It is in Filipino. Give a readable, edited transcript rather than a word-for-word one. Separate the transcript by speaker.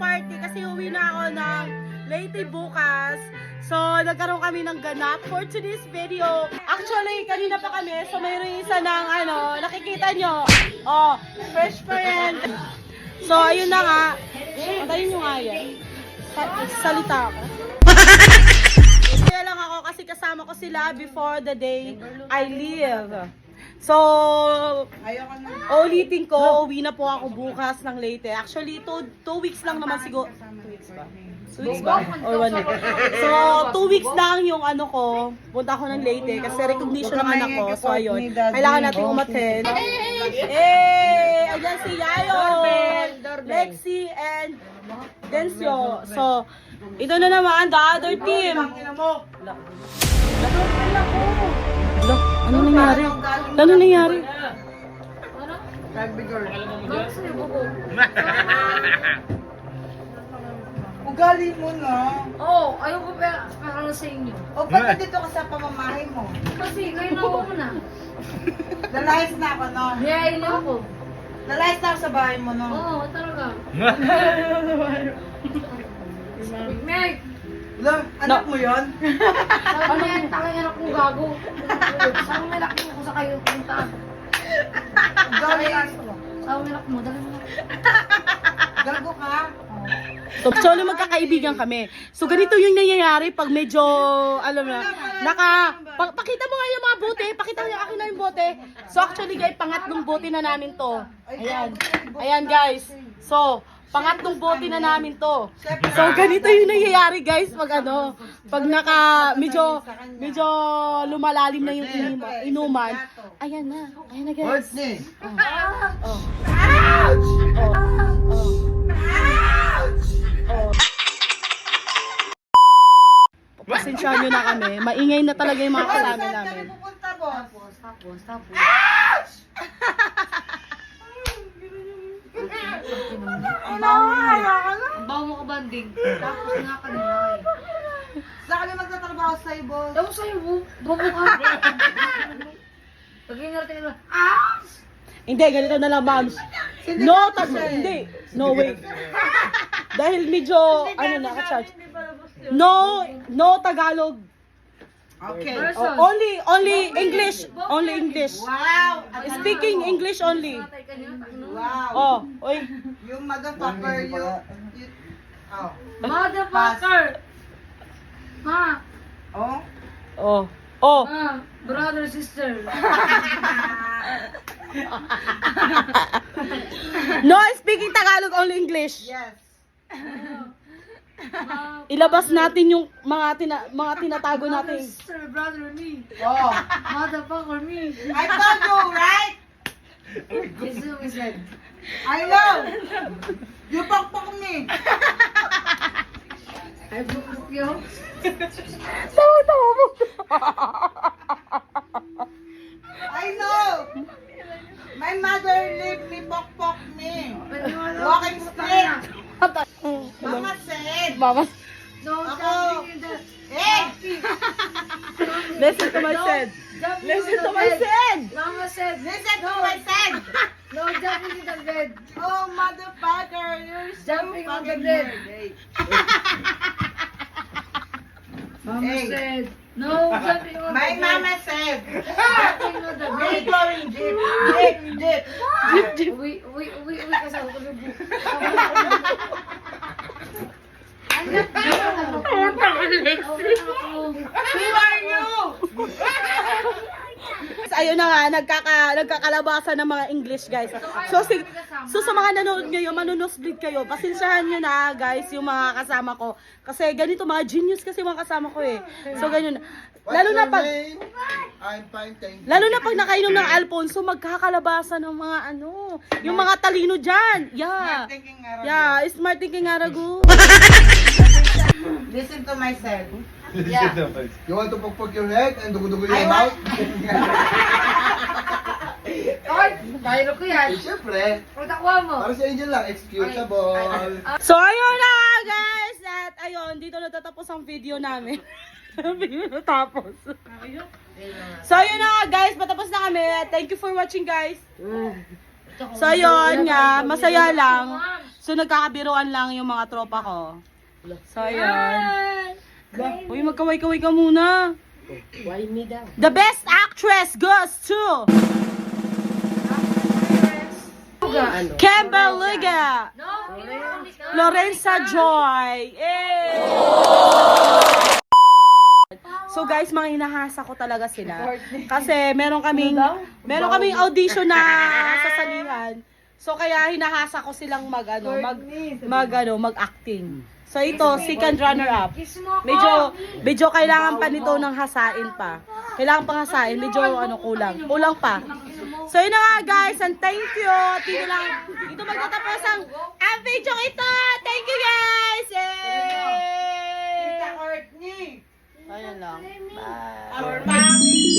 Speaker 1: party kasi uwi na ako ng Leyte bukas. So, nagkaroon kami ng ganap for today's video. Actually, kanina pa kami. So, mayroon isa ng nakikita nyo. Oh, fresh friend. So, ayun na nga. Patayin nyo nga yan. Salita ako. Kaya lang ako kasi kasama ko sila before the day I leave. So, ulitin ko, uwi na po ako bukas ng Leyte. Actually, 2 weeks lang naman siguro. 2 weeks ba? 2 weeks ba? Or 1 week? So, 2 weeks lang yung ko. Punta ako ng Leyte kasi recognition ng anak ko. So, ayun. Kailangan natin umattend. Eh! Ayan si Yayo, Lexi, and Dencio. So, ito na naman, the other team. Ano nangyari? Ano nangyari?
Speaker 2: Rugby girl. Ugali mo na.
Speaker 3: Oo, ayaw ko parang sa inyo.
Speaker 2: O ba't dito ka sa pamamahay mo?
Speaker 3: Kasi ngayon ako muna.
Speaker 2: Nalayas na ako, no?
Speaker 3: Biyahin niyo ako.
Speaker 2: Nalayas na ako sa bahay mo, no?
Speaker 3: Oo, talaga. Meg!
Speaker 2: Anak mo yun?
Speaker 3: Sabi niya, tangin anak kong gago. Sabi may laki mo kung sa kayo punta.
Speaker 2: Ugali.
Speaker 3: Sabi may laki mo, dali mo.
Speaker 2: Gago ka?
Speaker 1: So, actually, magkakaibigan kami. So, ganito yung nangyayari pag medyo, alam na, pakita mo nga yung mga bote. Pakita mo yung akin na yung bote. So, actually, guys, pangatlong bote na namin to. Ayan. Ayan, guys. So, pangatlong bote na namin to. So, ganito yung nangyayari, guys, pag medyo lumalalim na yung inuman. Ayan na. Ayan na, guys. Oh. Ouch! Pasensyahan nyo na kami. Maingay na talaga yung mga kasama namin.
Speaker 3: Tapos. Bawa mo ka banding. Tapos nga kanina eh.
Speaker 2: Saan ka na magtatrabaho sa boss?
Speaker 3: Ewan sa'yo, bobo ka. Pag-ingat ka na.
Speaker 1: Hindi, ganito na lang, ma'am. Hindi. No, wait. Dahil medyo, naka-charge. No Tagalog.
Speaker 2: Okay.
Speaker 1: Only English. Only English.
Speaker 2: Wow!
Speaker 1: Speaking English only.
Speaker 2: Wow!
Speaker 1: Oh, oy.
Speaker 2: Yung motherfucker, oh.
Speaker 3: Motherfucker! Ma!
Speaker 2: Oh?
Speaker 1: Oh.
Speaker 3: Brother, sister.
Speaker 1: No, speaking Tagalog, only English.
Speaker 2: Yes.
Speaker 1: Ilabas natin yung mga tinatago natin.
Speaker 3: Sister, brother, me.
Speaker 2: Oh.
Speaker 3: Motherfucker, me.
Speaker 2: I told you, right?
Speaker 3: This is what we said.
Speaker 2: I know. You pakpak me.
Speaker 3: I book you.
Speaker 1: Tawa mo.
Speaker 2: I know. My mother leave me, pakpak me. Walking straight. Mama said.
Speaker 1: Mama,
Speaker 3: No,
Speaker 2: Ako.
Speaker 3: jumping in the...
Speaker 2: Eh!
Speaker 1: listen to my said.
Speaker 3: Jumping
Speaker 1: Listen
Speaker 3: in
Speaker 1: to
Speaker 3: the
Speaker 1: my
Speaker 3: bed.
Speaker 1: said.
Speaker 3: Mama said,
Speaker 2: Listen to what I said.
Speaker 3: no jumping in the bed.
Speaker 2: Oh, motherfucker, you're so
Speaker 3: Jumping on the
Speaker 2: fucking
Speaker 3: bed.
Speaker 2: nerd.
Speaker 3: Mama
Speaker 2: Hey.
Speaker 3: said, no jumping on
Speaker 2: My
Speaker 3: the bed.
Speaker 2: mama said.
Speaker 3: Jumping on the
Speaker 2: We're
Speaker 3: bed.
Speaker 2: going jeep. Jeep.
Speaker 3: We kasama ko yung book.
Speaker 2: Who are you?
Speaker 1: Ayun na nga, nagkakalabasan ng mga English, guys. So sa mga nanonood ngayon, manunosbleed kayo. Pasensyahan nyo na, guys, yung mga kasama ko. Kasi ganito, mga genius kasi mga kasama ko eh. So ganyan. Lalo na pag nakainom ng Alfonso, magkakalabasan ng mga yung mga talino dyan. Yeah. Yeah, smart thinking arago.
Speaker 2: Listen to myself.
Speaker 3: Yeah.
Speaker 4: You want to pokpok your head and dugo-dugo
Speaker 2: I
Speaker 4: your mouth?
Speaker 3: Oy, dahil ko yan.
Speaker 4: Eh, syempre,
Speaker 3: Pagkakuha mo.
Speaker 4: para si Angel lang, excusable.
Speaker 1: So ayun na nga, guys. At ayun, dito natatapos ang video namin. Video natapos. So ayun na nga, guys. Patapos na kami. Thank you for watching, guys. So ayun nga, masaya lang. So nagkakabiruan lang yung mga tropa ko. So ayan. Uy, magkaway-kaway ka muna.
Speaker 3: Why me daw?
Speaker 1: The best actress goes to
Speaker 3: Ano?
Speaker 1: Campbell Liga. Lorenza Joy. Eh. So guys, mga hinahasa ko talaga sila. Kasi meron kaming audition na sasalihan. So kaya hinahasa ko silang mag-acting. So ito, second runner up. Medyo kailangan pa nito ng hasain pa. Kailangan pang hasain, medyo kulang. Kulang pa. So yun na nga guys, and thank you. Dito magtatapos ang video ito. Thank you guys.
Speaker 2: Tita
Speaker 1: Yay!
Speaker 2: Courtney.
Speaker 1: Ayan lang. Bye.
Speaker 2: Our mommy.